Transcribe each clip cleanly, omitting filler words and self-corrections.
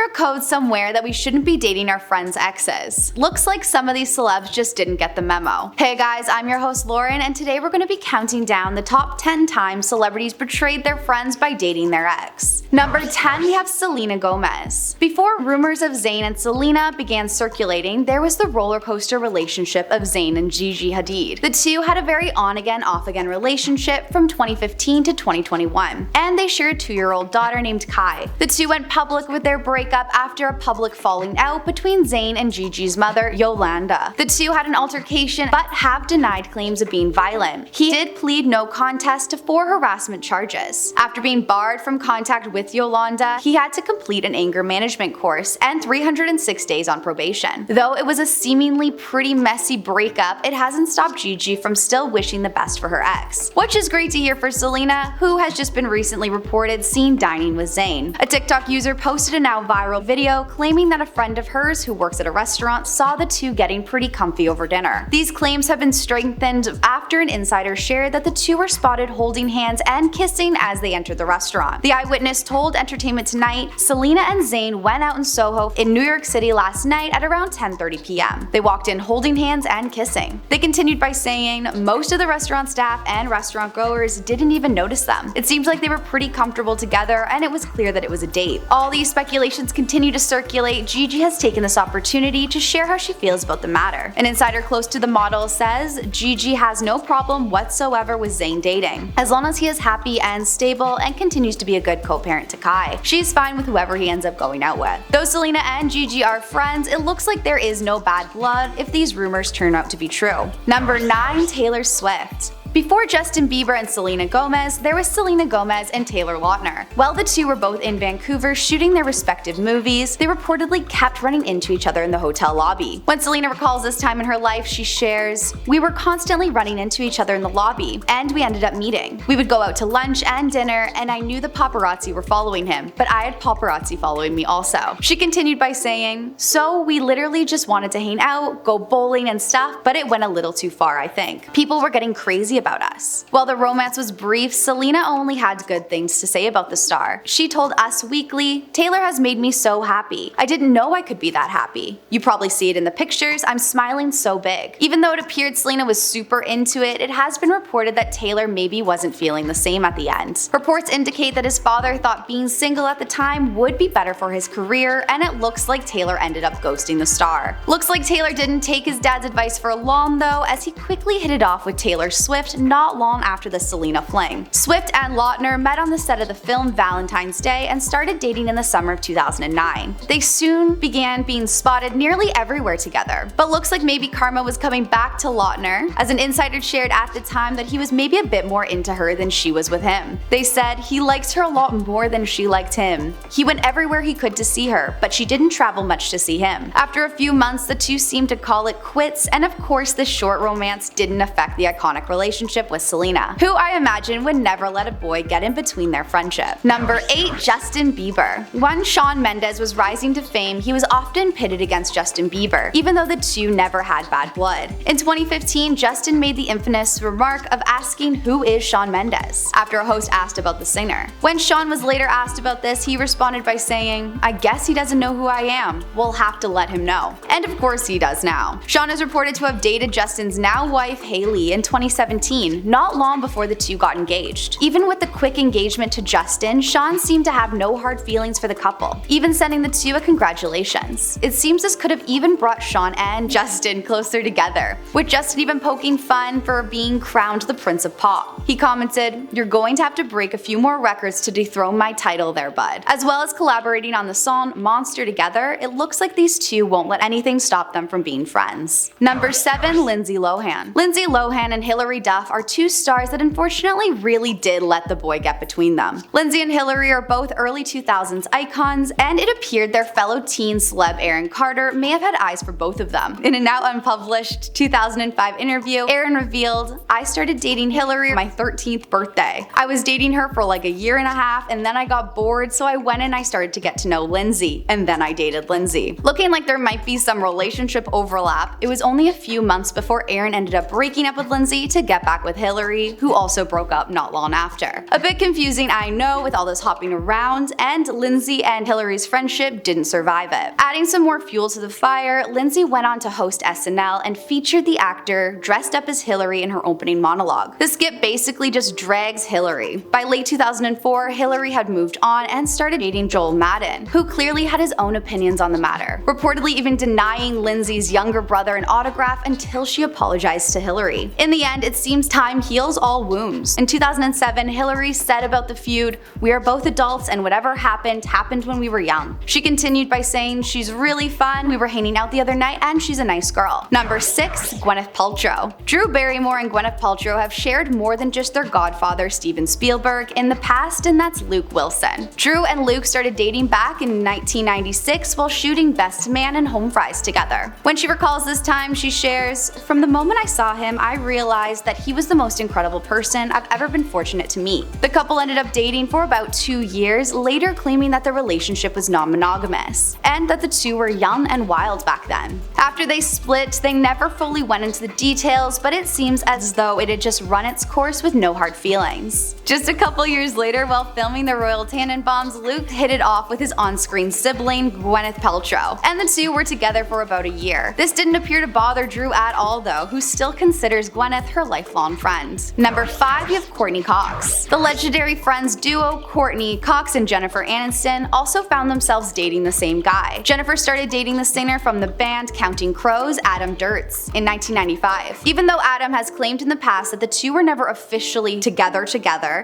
there a code somewhere that we shouldn't be dating our friends' exes? Looks like some of these celebs just didn't get the memo. Hey guys, I'm your host Lauren, and today we're going to be counting down the top 10 times celebrities betrayed their friends by dating their ex. Number 10, we have Selena Gomez. Before rumors of Zayn and Selena began circulating, there was the roller coaster relationship of Zayn and Gigi Hadid. The two had a very on-again, off-again relationship from 2015 to 2021, and they shared a 2-year-old daughter named Kai. The two went public with their breakup after a public falling out between Zayn and Gigi's mother, Yolanda. The two had an altercation but have denied claims of being violent. He did plead no contest to 4 harassment charges. After being barred from contact with Yolanda, he had to complete an anger management course and 306 days on probation. Though it was a seemingly pretty messy breakup, it hasn't stopped Gigi from still wishing the best for her ex. Which is great to hear for Selena, who has just been recently reported seen dining with Zayn. A TikTok user posted a now viral video claiming that a friend of hers who works at a restaurant saw the two getting pretty comfy over dinner. These claims have been strengthened after an insider shared that the two were spotted holding hands and kissing as they entered the restaurant. The eyewitness told Entertainment Tonight, Selena and Zayn went out in Soho in New York City last night at around 10:30 p.m. They walked in holding hands and kissing. They continued by saying, most of the restaurant staff and restaurant goers didn't even notice them. It seems like they were pretty comfortable together and it was clear that it was a date. All these speculations continue to circulate. Gigi has taken this opportunity to share how she feels about the matter. An insider close to the model says Gigi has no problem whatsoever with Zayn dating, as long as he is happy and stable and continues to be a good co-parent to Kai. She's fine with whoever he ends up going out with. Though Selena and Gigi are friends, it looks like there is no bad blood if these rumors turn out to be true. Number 9, Taylor Swift. Before Justin Bieber and Selena Gomez, there was Selena Gomez and Taylor Lautner. While the two were both in Vancouver shooting their respective movies, they reportedly kept running into each other in the hotel lobby. When Selena recalls this time in her life, she shares, "We were constantly running into each other in the lobby, and we ended up meeting. We would go out to lunch and dinner, and I knew the paparazzi were following him, but I had paparazzi following me also." She continued by saying, "So we literally just wanted to hang out, go bowling and stuff, but it went a little too far, I think. People were getting crazy about us." While the romance was brief, Selena only had good things to say about the star. She told Us Weekly, "Taylor has made me so happy. I didn't know I could be that happy. You probably see it in the pictures, I'm smiling so big." Even though it appeared Selena was super into it, it has been reported that Taylor maybe wasn't feeling the same at the end. Reports indicate that his father thought being single at the time would be better for his career, and it looks like Taylor ended up ghosting the star. Looks like Taylor didn't take his dad's advice for long though, as he quickly hit it off with Taylor Swift not long after the Selena fling. Swift and Lautner met on the set of the film Valentine's Day and started dating in the summer of 2009. They soon began being spotted nearly everywhere together, but looks like maybe karma was coming back to Lautner, as an insider shared at the time that he was maybe a bit more into her than she was with him. They said he liked her a lot more than she liked him. He went everywhere he could to see her, but she didn't travel much to see him. After a few months, the two seemed to call it quits, and of course this short romance didn't affect the iconic relationship with Selena, who I imagine would never let a boy get in between their friendship. Number 8, Justin Bieber. When Shawn Mendes was rising to fame, he was often pitted against Justin Bieber, even though the two never had bad blood. In 2015, Justin made the infamous remark of asking, "Who is Shawn Mendes?" after a host asked about the singer. When Shawn was later asked about this, he responded by saying, "I guess he doesn't know who I am. We'll have to let him know." And of course he does now. Shawn is reported to have dated Justin's now wife Hailey in 2017, not long before the two got engaged. Even with the quick engagement to Justin, Shawn seemed to have no hard feelings for the couple, even sending the two a congratulations. It seems this could have even brought Shawn and Justin closer together, with Justin even poking fun for being crowned the Prince of Pop. He commented, "You're going to have to break a few more records to dethrone my title there, bud." As well as collaborating on the song Monster together, it looks like these two won't let anything stop them from being friends. Number 7, Lindsay Lohan. Lindsay Lohan and Hilary Duff are two stars that unfortunately really did let the boy get between them. Lindsay and Hilary are both early 2000s icons, and it appeared their fellow teen celeb Aaron Carter may have had eyes for both of them. In a now unpublished 2005 interview, Aaron revealed, "I started dating Hilary on my 13th birthday. I was dating her for like a year and a half, and then I got bored, so I went and I started to get to know Lindsay, and then I dated Lindsay." Looking like there might be some relationship overlap, it was only a few months before Aaron ended up breaking up with Lindsay to get back back with Hillary, who also broke up not long after. A bit confusing, I know, with all this hopping around, and Lindsay and Hillary's friendship didn't survive it. Adding some more fuel to the fire, Lindsay went on to host SNL and featured the actor dressed up as Hillary in her opening monologue. The skit basically just drags Hillary. By late 2004, Hillary had moved on and started dating Joel Madden, who clearly had his own opinions on the matter, reportedly even denying Lindsay's younger brother an autograph until she apologized to Hillary. In the end, it seems time heals all wounds. In 2007, Hillary said about the feud, "We are both adults and whatever happened when we were young." She continued by saying, "She's really fun, we were hanging out the other night and she's a nice girl." Number 6. Gwyneth Paltrow. Drew Barrymore and Gwyneth Paltrow have shared more than just their godfather Steven Spielberg in the past, and that's Luke Wilson. Drew and Luke started dating back in 1996 while shooting Best Man and Home Fries together. When she recalls this time, she shares, "From the moment I saw him, I realized that he was the most incredible person I've ever been fortunate to meet." The couple ended up dating for about 2 years, later claiming that their relationship was non-monogamous, and that the two were young and wild back then. After they split, they never fully went into the details, but it seems as though it had just run its course with no hard feelings. Just a couple years later, while filming the Royal Tenenbaums, Luke hit it off with his on-screen sibling, Gwyneth Paltrow, and the two were together for about a year. This didn't appear to bother Drew at all though, who still considers Gwyneth her lifelong friend. Number 5, you have Courtney Cox. The legendary Friends duo Courtney Cox and Jennifer Aniston also found themselves dating the same guy. Jennifer started dating the singer from the band Counting Crows, Adam Duritz, in 1995. Even though Adam has claimed in the past that the two were never officially together,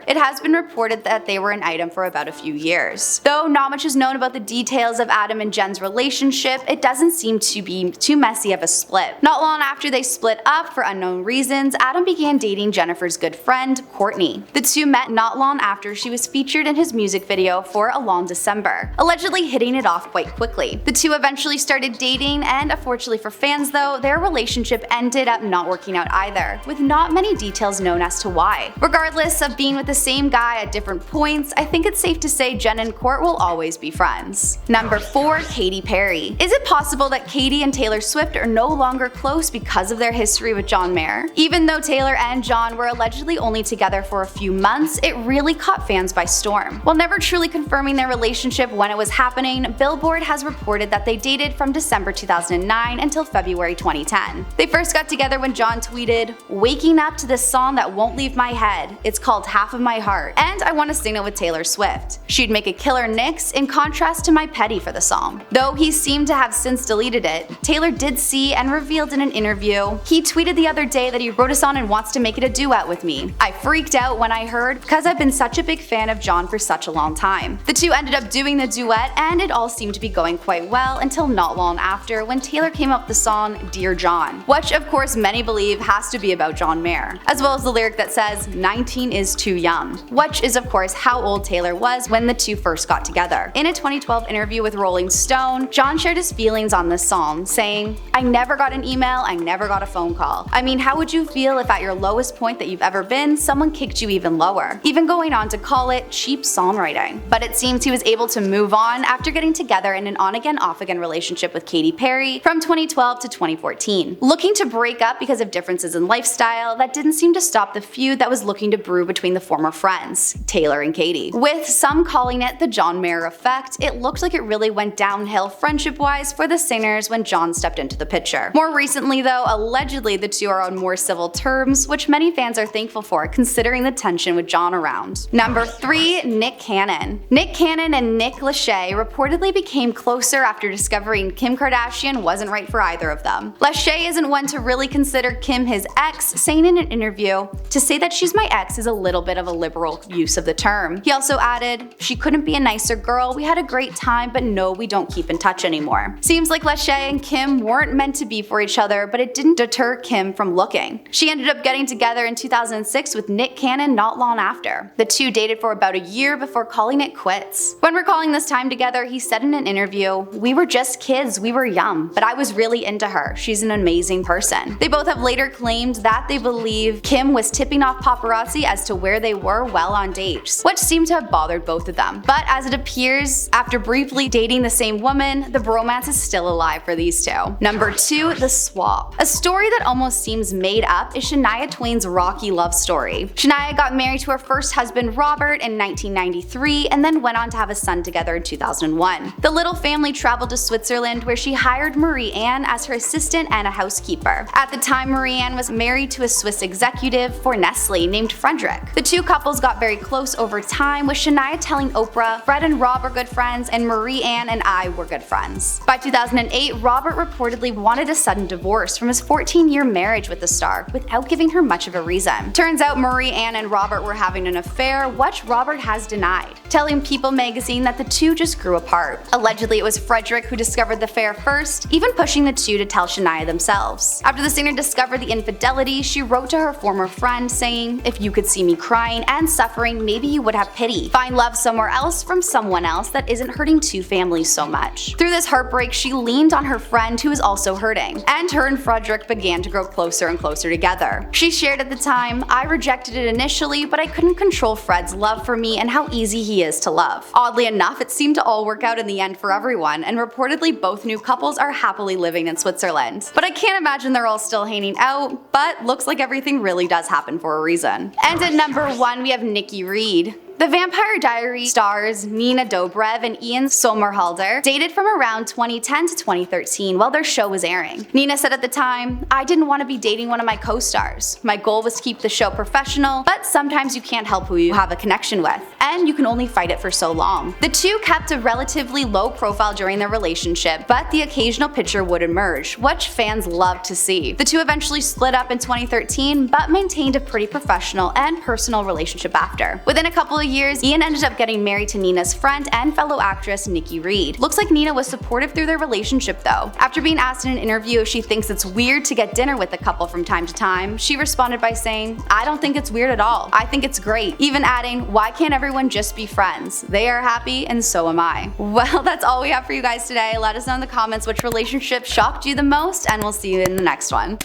it has been reported that they were an item for about a few years. Though not much is known about the details of Adam and Jen's relationship, it doesn't seem to be too messy of a split. Not long after they split up for unknown reasons, Adam began dating Jennifer's good friend, Courtney. The two met not long after she was featured in his music video for A Long December, allegedly hitting it off quite quickly. The two eventually started dating, and unfortunately for fans though, their relationship ended up not working out either, with not many details known as to why. Regardless of being with the same guy at different points, I think it's safe to say Jen and Court will always be friends. Number 4, Katy Perry. Is it possible that Katy and Taylor Swift are no longer close because of their history with John Mayer? Even though Taylor and John were allegedly only together for a few months, it really caught fans by storm. While never truly confirming their relationship when it was happening, Billboard has reported that they dated from December 2009 until February 2010. They first got together when John tweeted, "Waking up to this song that won't leave my head. It's called Half of My Heart, and I want to sing it with Taylor Swift. She'd make a killer Nyx in contrast to my Petty for the song." Though he seemed to have since deleted it, Taylor did see and revealed in an interview, he tweeted the other day that he wrote a song and wants to make it a duet with me. "I freaked out when I heard because I've been such a big fan of John for such a long time." The two ended up doing the duet, and it all seemed to be going quite well until not long after, when Taylor came up with the song Dear John, which of course many believe has to be about John Mayer, as well as the lyric that says 19 is too young, which is of course how old Taylor was when the two first got together. In a 2012 interview with Rolling Stone, John shared his feelings on this song, saying, "I never got an email, I never got a phone call. I mean, how would you feel if at your lowest point that you've ever been, someone kicked you even lower?" Even going on to call it cheap songwriting. But it seems he was able to move on after getting together in an on-again, off-again relationship with Katy Perry from 2012 to 2014. Looking to break up because of differences in lifestyle, that didn't seem to stop the feud that was looking to brew between the former friends, Taylor and Katy. With some calling it the John Mayer effect, it looked like it really went downhill friendship-wise for the singers when John stepped into the picture. More recently though, allegedly the two are on more civil terms, which many fans are thankful for considering the tension with John around. Number 3, Nick Cannon. Nick Cannon and Nick Lachey reportedly became closer after discovering Kim Kardashian wasn't right for either of them. Lachey isn't one to really consider Kim his ex, saying in an interview, "To say that she's my ex is a little bit of a liberal use of the term." He also added, "She couldn't be a nicer girl, we had a great time, but no, we don't keep in touch anymore." Seems like Lachey and Kim weren't meant to be for each other, but it didn't deter Kim from looking. She ended up getting together in 2006 with Nick Cannon not long after. The two dated for about a year before calling it quits. When recalling this time together, he said in an interview, "We were just kids, we were young, but I was really into her. She's an amazing person." They both have later claimed that they believe Kim was tipping off paparazzi as to where they were while on dates, which seemed to have bothered both of them. But as it appears, after briefly dating the same woman, the bromance is still alive for these two. Number 2, The Swap. A story that almost seems made up is Shania Shania Twain's rocky love story. Shania got married to her first husband Robert in 1993 and then went on to have a son together in 2001. The little family traveled to Switzerland where she hired Marie-Anne as her assistant and a housekeeper. At the time, Marie-Anne was married to a Swiss executive for Nestle named Frederick. The two couples got very close over time, with Shania telling Oprah, "Fred and Rob are good friends and Marie-Anne and I were good friends." By 2008, Robert reportedly wanted a sudden divorce from his 14-year marriage with the star without giving her much of a reason. Turns out Marie-Anne and Robert were having an affair, which Robert has denied, telling People magazine that the two just grew apart. Allegedly, it was Frederick who discovered the affair first, even pushing the two to tell Shania themselves. After the singer discovered the infidelity, she wrote to her former friend saying, "If you could see me crying and suffering, maybe you would have pity. Find love somewhere else from someone else that isn't hurting two families so much." Through this heartbreak, she leaned on her friend who was also hurting, and her and Frederick began to grow closer and closer together. She shared at the time, "I rejected it initially, but I couldn't control Fred's love for me and how easy he is to love." Oddly enough, it seemed to all work out in the end for everyone, and reportedly both new couples are happily living in Switzerland. But I can't imagine they're all still hanging out, but looks like everything really does happen for a reason. And at number 1, we have Nicki Reed. The Vampire Diaries stars Nina Dobrev and Ian Somerhalder dated from around 2010 to 2013 while their show was airing. Nina said at the time, "I didn't want to be dating one of my co-stars. My goal was to keep the show professional, but sometimes you can't help who you have a connection with, and you can only fight it for so long." The two kept a relatively low profile during their relationship, but the occasional picture would emerge, which fans loved to see. The two eventually split up in 2013, but maintained a pretty professional and personal relationship after. Within a couple of years, Ian ended up getting married to Nina's friend and fellow actress Nicki Reed. Looks like Nina was supportive through their relationship though. After being asked in an interview if she thinks it's weird to get dinner with the couple from time to time, she responded by saying, "I don't think it's weird at all. I think it's great," even adding, "Why can't everyone just be friends? They are happy and so am I." Well, that's all we have for you guys today. Let us know in the comments which relationship shocked you the most, and we'll see you in the next one.